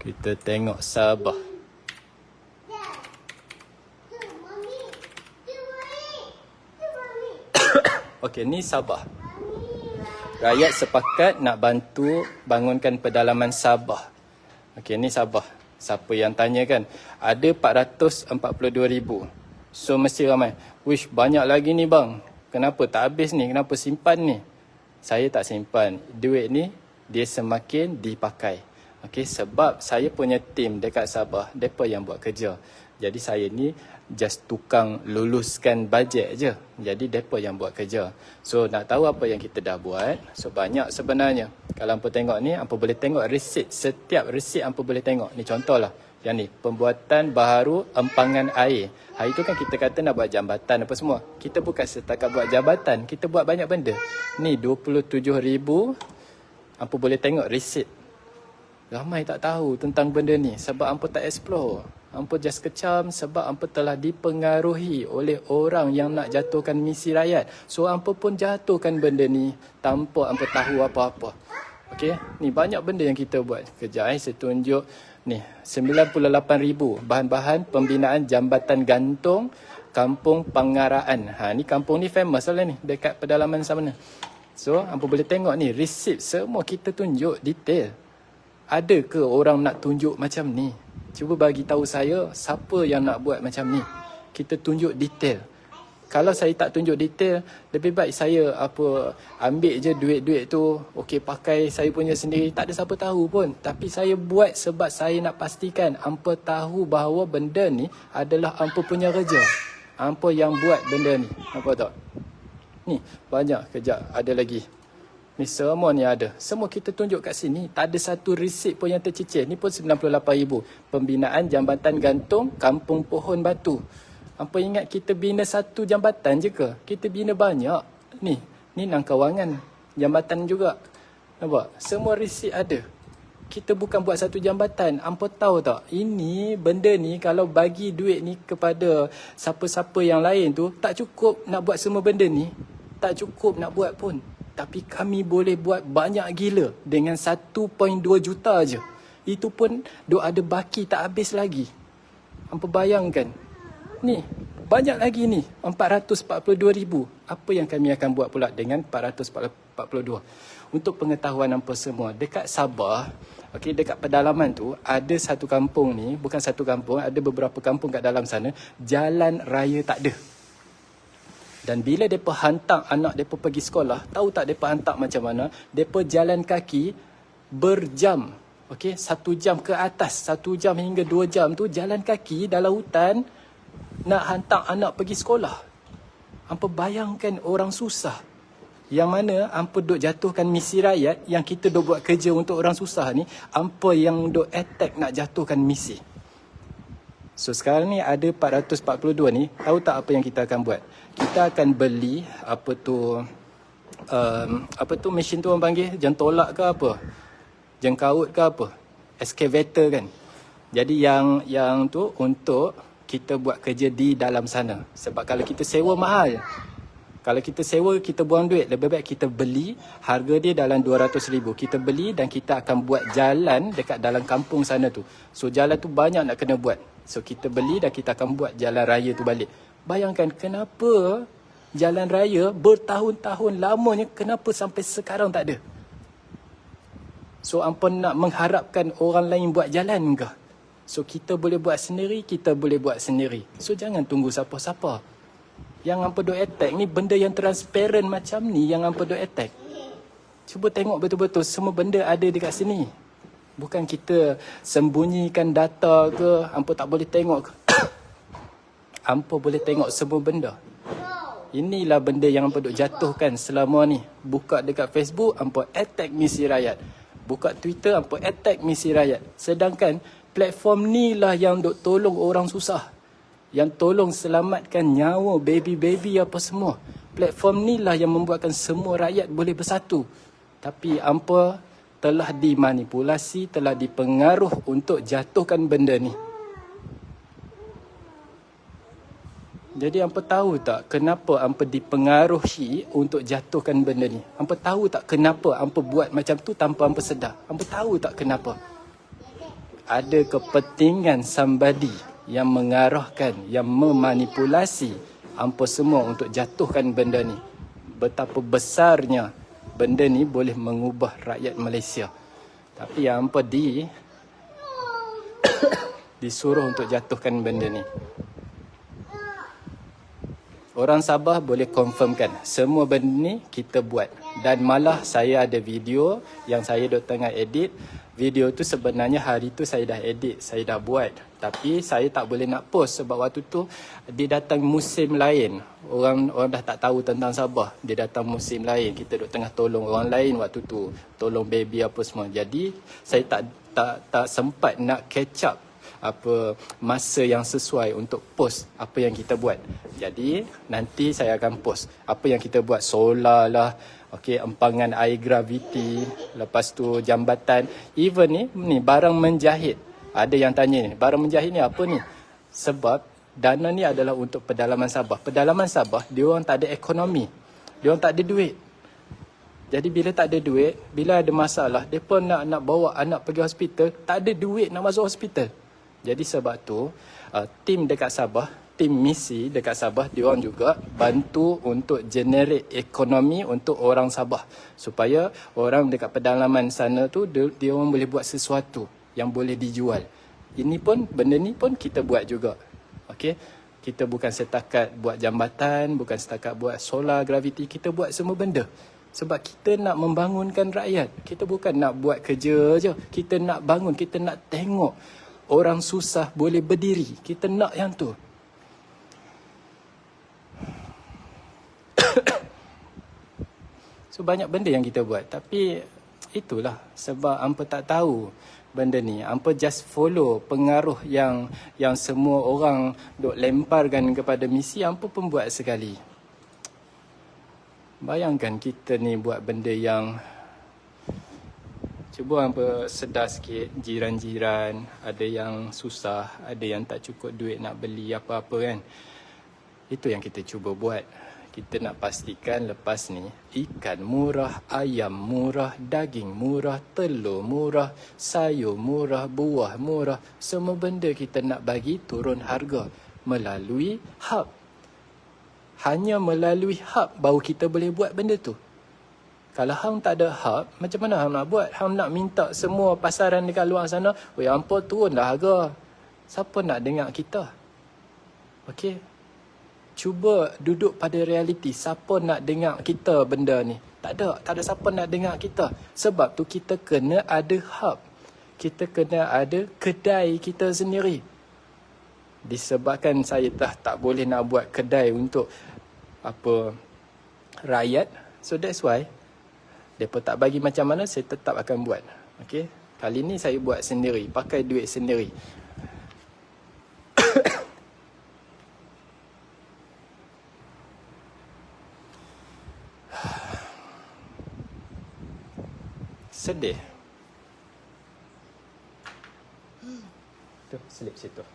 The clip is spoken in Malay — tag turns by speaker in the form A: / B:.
A: Kita tengok Sabah. Okey, ni Sabah. Rakyat sepakat nak bantu bangunkan pedalaman Sabah. Okey, ni Sabah. Siapa yang tanya kan? Ada 442,000. So mesti ramai. Wish, banyak lagi ni bang. Kenapa tak habis ni? Kenapa simpan ni? Saya tak simpan. Duit ni dia semakin dipakai. Okey, sebab saya punya tim dekat Sabah, mereka yang buat kerja. Jadi saya ni just tukang luluskan bajet je. Jadi mereka yang buat kerja. So nak tahu apa yang kita dah buat? So banyak sebenarnya. Kalau hampa tengok ni, hampa boleh tengok resit. Setiap resit hampa boleh tengok. Ni contohlah. Yang ni, pembuatan baharu empangan air. Hari tu kan kita kata nak buat jambatan apa semua. Kita bukan setakat buat jambatan. Kita buat banyak benda. Ni 27,000. Hampa boleh tengok resit. Ramai tak tahu tentang benda ni sebab hampa tak explore. Hampa just kecam sebab hampa telah dipengaruhi oleh orang yang nak jatuhkan misi rakyat. So hampa pun jatuhkan benda ni tanpa hampa tahu apa-apa. Okey, ni banyak benda yang kita buat. Kejap saya tunjuk ni 98,000 bahan-bahan pembinaan jambatan gantung Kampung Pangaraan. Ni kampung ni famous lah ni dekat pedalaman sana. So hampa boleh tengok ni resip semua kita tunjuk detail. Ada ke orang nak tunjuk macam ni? Cuba bagi tahu saya siapa yang nak buat macam ni. Kita tunjuk detail. Kalau saya tak tunjuk detail, lebih baik saya ambil je duit-duit tu, okey pakai saya punya sendiri, tak ada siapa tahu pun. Tapi saya buat sebab saya nak pastikan hampa tahu bahawa benda ni adalah hampa punya kerja. Hampa yang buat benda ni. Nampak tak? Ni banyak. Kejap ada lagi. Ni semua ni ada. Semua kita tunjuk kat sini. Tak ada satu resit pun yang tercicir. Ni pun 98,000. Pembinaan jambatan gantung Kampung Pohon Batu. Apa ingat kita bina satu jambatan je ke? Kita bina banyak. Ni Nangkawangan. Jambatan juga. Nampak? Semua resit ada. Kita bukan buat satu jambatan. Hampa tahu tak? Ini benda ni kalau bagi duit ni kepada siapa-siapa yang lain tu, tak cukup nak buat semua benda ni. Tak cukup nak buat pun. Tapi kami boleh buat banyak gila dengan 1.2 juta je. Itu pun duk ada baki tak habis lagi. Hampa bayangkan. Ni, banyak lagi ni. 442,000. Apa yang kami akan buat pula dengan 442? Untuk pengetahuan hampa semua, dekat Sabah, okey, dekat pedalaman tu, ada satu kampung ni, bukan satu kampung, ada beberapa kampung kat dalam sana, jalan raya tak ada. Dan bila mereka hantar anak mereka pergi sekolah, tahu tak mereka hantar macam mana? Mereka jalan kaki berjam. Okey, 1 jam ke atas, 1 jam hingga 2 jam tu jalan kaki dalam hutan nak hantar anak pergi sekolah. Hampa bayangkan orang susah. Yang mana hampa duk jatuhkan misi rakyat, yang kita duk buat kerja untuk orang susah ni, hampa yang duk attack nak jatuhkan misi. So sekarang ni ada 442 ni, tahu tak apa yang kita akan buat? Kita akan beli apa tu mesin tu orang panggil jentolak ke apa? Jengkaut ke apa? Excavator kan. Jadi yang tu untuk kita buat kerja di dalam sana. Sebab kalau kita sewa mahal. Kalau kita sewa, kita buang duit. Lebih baik kita beli, harga dia dalam 200,000. Kita beli dan kita akan buat jalan dekat dalam kampung sana tu. So jalan tu banyak nak kena buat. So kita beli dan kita akan buat jalan raya tu balik. Bayangkan kenapa jalan raya bertahun-tahun lamanya, kenapa sampai sekarang tak ada? So hampa nak mengharapkan orang lain buat jalan ke? So kita boleh buat sendiri, kita boleh buat sendiri. So jangan tunggu siapa-siapa. Yang hampa duk attack ni benda yang transparent macam ni yang hampa duk attack. Cuba tengok betul-betul semua benda ada dekat sini. Bukan kita sembunyikan data ke, hampa tak boleh tengok ke. Hampa boleh tengok semua benda. Inilah benda yang hampa duk jatuhkan selama ni. Buka dekat Facebook, hampa attack misi rakyat. Buka Twitter, hampa attack misi rakyat. Sedangkan platform ni lah yang duk tolong orang susah. Yang tolong selamatkan nyawa baby-baby apa semua. Platform ni lah yang membuatkan semua rakyat boleh bersatu. Tapi hampa telah dimanipulasi, telah dipengaruh untuk jatuhkan benda ni. Jadi hampa tahu tak kenapa hampa dipengaruhi untuk jatuhkan benda ni? Hampa tahu tak kenapa hampa buat macam tu tanpa hampa sedar? Hampa tahu tak kenapa? ada kepentingan somebody yang mengarahkan, yang memanipulasi hampa semua untuk jatuhkan benda ni. Betapa besarnya benda ni boleh mengubah rakyat Malaysia. Tapi yang hampa disuruh untuk jatuhkan benda ni. Orang Sabah boleh confirmkan semua benda ni kita buat. Dan malah saya ada video yang saya duk tengah edit. Video tu sebenarnya hari tu saya dah edit, saya dah buat. Tapi saya tak boleh nak post sebab waktu tu dia datang musim lain. Orang dah tak tahu tentang Sabah. Dia datang musim lain. Kita duk tengah tolong orang lain waktu tu. Tolong baby apa semua. Jadi saya tak sempat nak catch up apa masa yang sesuai untuk post apa yang kita buat. Jadi nanti saya akan post apa yang kita buat, solar lah, okey, empangan air graviti, lepas tu jambatan, even ni barang menjahit. Ada yang tanya ni, barang menjahit ni apa ni? Sebab dana ni adalah untuk pedalaman Sabah. Pedalaman Sabah dia orang tak ada ekonomi. Dia orang tak ada duit. Jadi bila tak ada duit, bila ada masalah, depa nak bawa anak pergi hospital, tak ada duit nak masuk hospital. Jadi sebab tu tim dekat Sabah, tim misi dekat Sabah, diorang juga bantu untuk generate ekonomi untuk orang Sabah supaya orang dekat pedalaman sana tu dia orang boleh buat sesuatu yang boleh dijual. Ini pun, benda ni pun kita buat juga. Okey, kita bukan setakat buat jambatan, bukan setakat buat solar gravity, kita buat semua benda. Sebab kita nak membangunkan rakyat. Kita bukan nak buat kerja je. Kita nak bangun, kita nak tengok orang susah boleh berdiri. Kita nak yang tu. So banyak benda yang kita buat. Tapi itulah sebab hampa tak tahu benda ni. Hampa just follow pengaruh yang semua orang duk lemparkan kepada misi. Hampa pun buat sekali. Bayangkan kita ni buat benda yang... Cuba hampa sedar sikit, jiran-jiran, ada yang susah, ada yang tak cukup duit nak beli apa-apa kan. Itu yang kita cuba buat. Kita nak pastikan lepas ni, ikan murah, ayam murah, daging murah, telur murah, sayur murah, buah murah. Semua benda kita nak bagi turun harga melalui hub. Hanya melalui hub baru kita boleh buat benda tu. Kalau hang tak ada hub, macam mana hang nak buat? Hang nak minta semua pasaran dekat luar sana, "Oi, hampa turunlah harga." Siapa nak dengar kita? Okey. Cuba duduk pada realiti. Siapa nak dengar kita benda ni? Tak ada siapa nak dengar kita. Sebab tu kita kena ada hub. Kita kena ada kedai kita sendiri. Disebabkan saya tak boleh nak buat kedai untuk rakyat. So that's why mereka tak bagi macam mana, saya tetap akan buat. Okey. Kali ni saya buat sendiri, pakai duit sendiri. Sedih. Tu, selip situ.